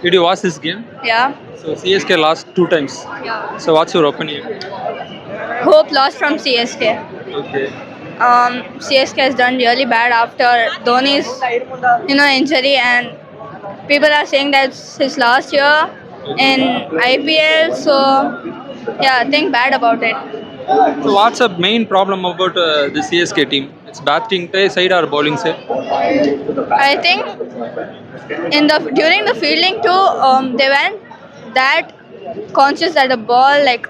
Did you watch this game? Yeah. So CSK lost 2 times. Yeah. So what's your opinion? Hope lost from CSK. Okay. CSK has done really bad after Dhoni's injury, and people are saying that's his last year in IPL. So yeah, think bad about it. So what's the main problem about the CSK team? It's batting side or bowling side? I think during the fielding too, they weren't that conscious that the ball, like,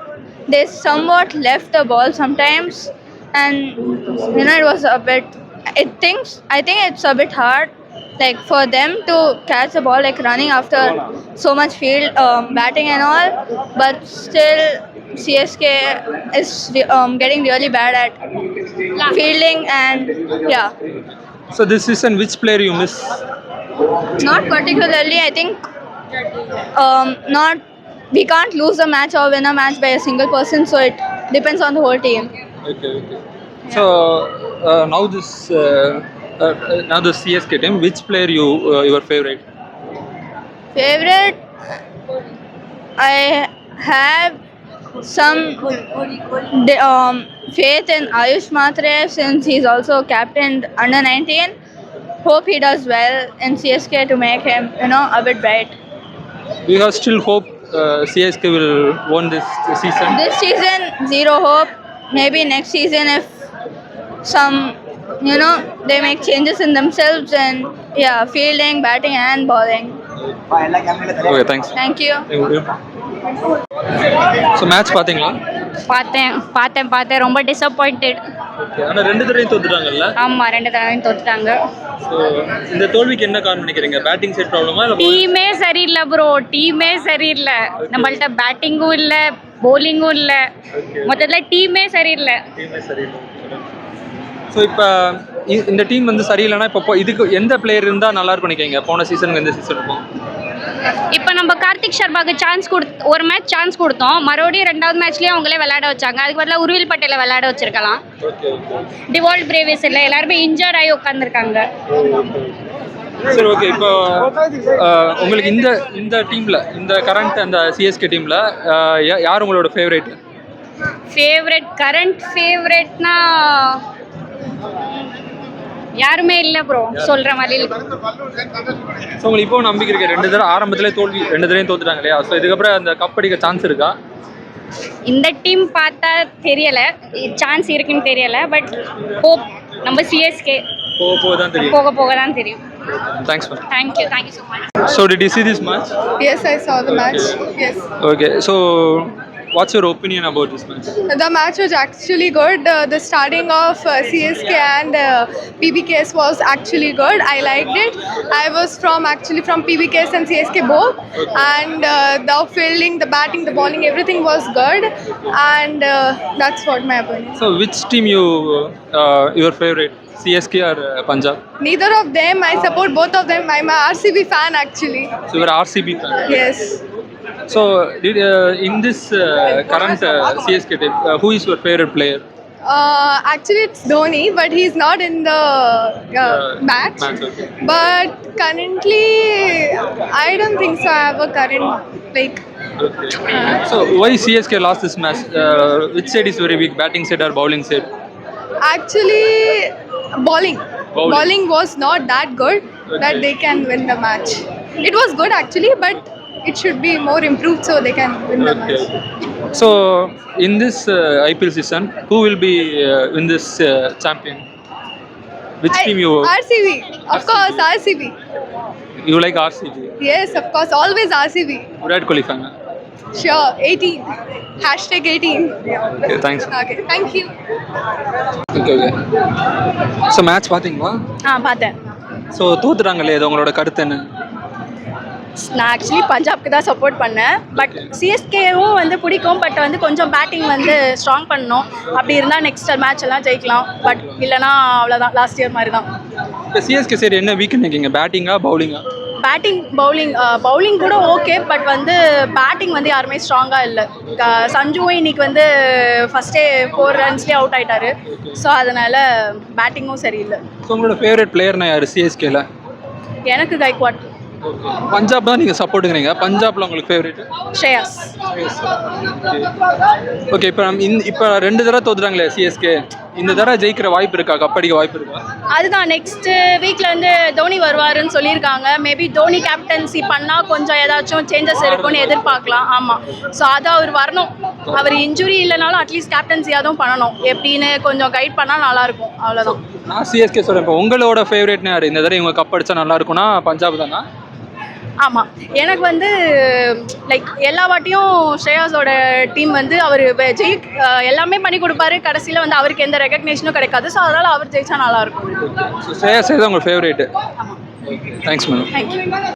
they somewhat left the ball sometimes, and it was a bit. I think it's a bit hard, like, for them to catch the ball, like running after so much field batting and all. But still, CSK is getting really bad at fielding, and yeah. So this season, which player you miss? Not particularly. I think not. We can't lose a match or win a match by a single person, so it depends on the whole team. Okay. So now the CSK team, which player your favorite? Favorite? I have some faith in Ayush Matre, since he's also captained under 19. Hope he does well in CSK to make him, a bit bright. We have still hope CSK will win this season. This season, zero hope. Maybe next season, if some, they make changes in themselves, and yeah, fielding, batting, and bowling. Okay, thanks. Thank you. So match பாத்தீங்களா? பார்த்தேன் ரொம்ப disappointed. ஆனா ரெண்டு தடவையும் தோத்துட்டாங்கல்ல? ஆமா, ரெண்டு தடவையும் தோத்துட்டாங்க. So இந்த தோல்விக்கு என்ன காரணம் நினைக்கிறீங்க? பேட்டிங் சைடு ப்ராப்ளமா இல்ல டீமே சரியில்லை ப்ரோ, டீமே சரியில்லை. நம்மள்ட்ட பேட்டிங்கும் இல்ல, bowlingகும் இல்ல. மொத்தத்துல டீமே சரியில்லை. ஸோ இப்போ இந்த டீம் வந்து சரியில்லைன்னா இப்போ இதுக்கு எந்த பிளேயர் இருந்தால் நல்லா இருக்கும் நினைக்கிறீங்க? போன சீசனுக்கு இந்த சீசனுக்கும் இப்போ நம்ம கார்த்திக் சர்மாவுக்கு ஒரு மேட்ச் சான்ஸ் கொடுத்தோம். மறுபடியும் ரெண்டாவது மேட்ச்லேயும் அவங்களே விளையாட வச்சாங்க. அதுக்கு பதிலாக உருவில் பட்டேலை விளையாட வச்சிருக்கலாம். டிவால்ட் பிரேவிஸ் இல்லை, எல்லாருமே இன்ஜர்ட் ஆகி உட்காந்துருக்காங்க. சரி, ஓகே. இப்போ உங்களுக்கு இந்த டீமில், இந்த கரண்ட் அந்த சிஎஸ்கே டீமில் யார் உங்களோட ஃபேவரேட்? கரண்ட் ஃபேவரட்னா யாருமே இல்லை ப்ரோ, சொல்கிற மாதிரி. ஸோ உங்களுக்கு இப்போ நம்பிக்கை இருக்கு? ரெண்டு தடவை ஆரம்பத்திலே தோல்வி, ரெண்டு தடவையும் தோத்துட்டாங்க இல்லையா? ஸோ இதுக்கப்புறம் அந்த கப் அடிக்க சான்ஸ் இருக்கா? இந்த டீம் பார்த்தா தெரியலை, சான்ஸ் இருக்குன்னு தெரியலை. பட் ஹோப் நம்ம சிஎஸ்கே போக தான் தெரியும். Thanks man. Thank you so much. So did you see this match? Yes, I saw the match. Yes. Okay, so what's your opinion about this match? The match was actually good. The starting of CSK and PBKS was actually good. I liked it. I was from PBKS and CSK both, and the fielding, the batting, the bowling, everything was good, and that's what my opinion. So which team your favorite? CSK or Punjab? Neither of them. I support both of them. I'm a RCB fan actually. So you're an RCB fan? Yes. So in this current CSK team, who is your favorite player? Actually it's Dhoni, but he's not in the match. Okay. But currently, I don't think so. I have a current like. Okay. So why CSK lost this match? Which side is very weak? Batting side or bowling side? Actually, bowling was not that good that they can win the match. It was good actually, but it should be more improved so they can win the match. So in this IPL season, who will be in this champion? Which team you? RCB, of course, RCB. You like RCB? Yes, of course, always RCB. Virat Kohli fan? Sure, 18. #18. Okay, thanks. Okay, thank you. Okay. So match பார்த்தீங்களா? பார்த்தேன். So தோத்துட்டாங்களே, அது உங்களோட கருத்து என்ன? நான் actually பஞ்சாப்க்கு தான் support பண்ணேன். But சிஎஸ்கேவும் வந்து பிடிக்கும். பட் வந்து கொஞ்சம் பேட்டிங் வந்து ஸ்ட்ராங் பண்ணணும். அப்படி இருந்தால் நெக்ஸ்ட் மேட்ச் எல்லாம் ஜெயிக்கலாம். பட் இல்லைனா அவ்வளோதான், லாஸ்ட் இயர் மாதிரி தான். இப்போ சிஎஸ்கே சைடு என்ன வீக் நினைக்கிங்க? பேட்டிங்கா பவுலிங்கா? பேட்டிங், பவுலிங் கூட ஓகே. பட் வந்து பேட்டிங் வந்து யாருமே ஸ்ட்ராங்காக இல்லை. சஞ்சுவும் இன்னைக்கு வந்து ஃபஸ்ட்டே 4 ரன்ஸ்லேயே அவுட் ஆகிட்டாரு. ஸோ அதனால் பேட்டிங்கும் சரியில்லை. ஸோ உங்களோட ஃபேவரட் பிளேயர்னா யார் சிஎஸ்கேல? எனக்கு கைக்வாட். பஞ்சாப் தான் நீங்கள் சப்போர்ட்டுங்கிறீங்க. பஞ்சாப்ல உங்களுக்கு ஃபேவரட்? ஸ்ரேயாஸ். ஓகே, இப்போ இப்போ 2 தடவை தோத்துட்டாங்களே சிஎஸ்கே, இந்த தடவை ஜெயிக்கிற வாய்ப்பு இருக்கா? கப்படிக்க வாய்ப்பு இருக்கா? அதுதான் நெக்ஸ்ட் வீக்ல வந்து தோனி வருவாருன்னு சொல்லியிருக்காங்க. மேபி தோனி கேப்டன்சி பண்ணால் கொஞ்சம் ஏதாச்சும் சேஞ்சஸ் இருக்கும்னு எதிர்பார்க்கலாம். ஆமாம், ஸோ அது அவர் வரணும். அவர் இன்ஜுரி இல்லைனாலும் அட்லீஸ்ட் கேப்டன்சி அதுவும் பண்ணணும். எப்படின்னு கொஞ்சம் கைட் பண்ணால் நல்லாயிருக்கும். அவ்வளோதான். நான் சிஎஸ்கே சொல்கிறேன். இப்போ உங்களோட ஃபேவரட்னு யார்? இந்த தடவை இவங்க கப் அடிச்சா நல்லா இருக்கும்னா பஞ்சாப் தானா? ஆமாம், எனக்கு வந்து லைக் எல்லா வாட்டியும் ஸ்ரேயாஸோட டீம் வந்து அவர் எல்லாமே பண்ணி கொடுப்பாரு. கடைசியில் வந்து அவருக்கு எந்த ரெகக்னேஷனும் கிடைக்காது. ஸோ அதனால் அவர் ஜெயிச்சா நல்லாயிருக்கும். ஸ்ரேயாஸ் தான் உங்கள் ஃபேவரேட்? Thanks madam. தேங்க்யூ.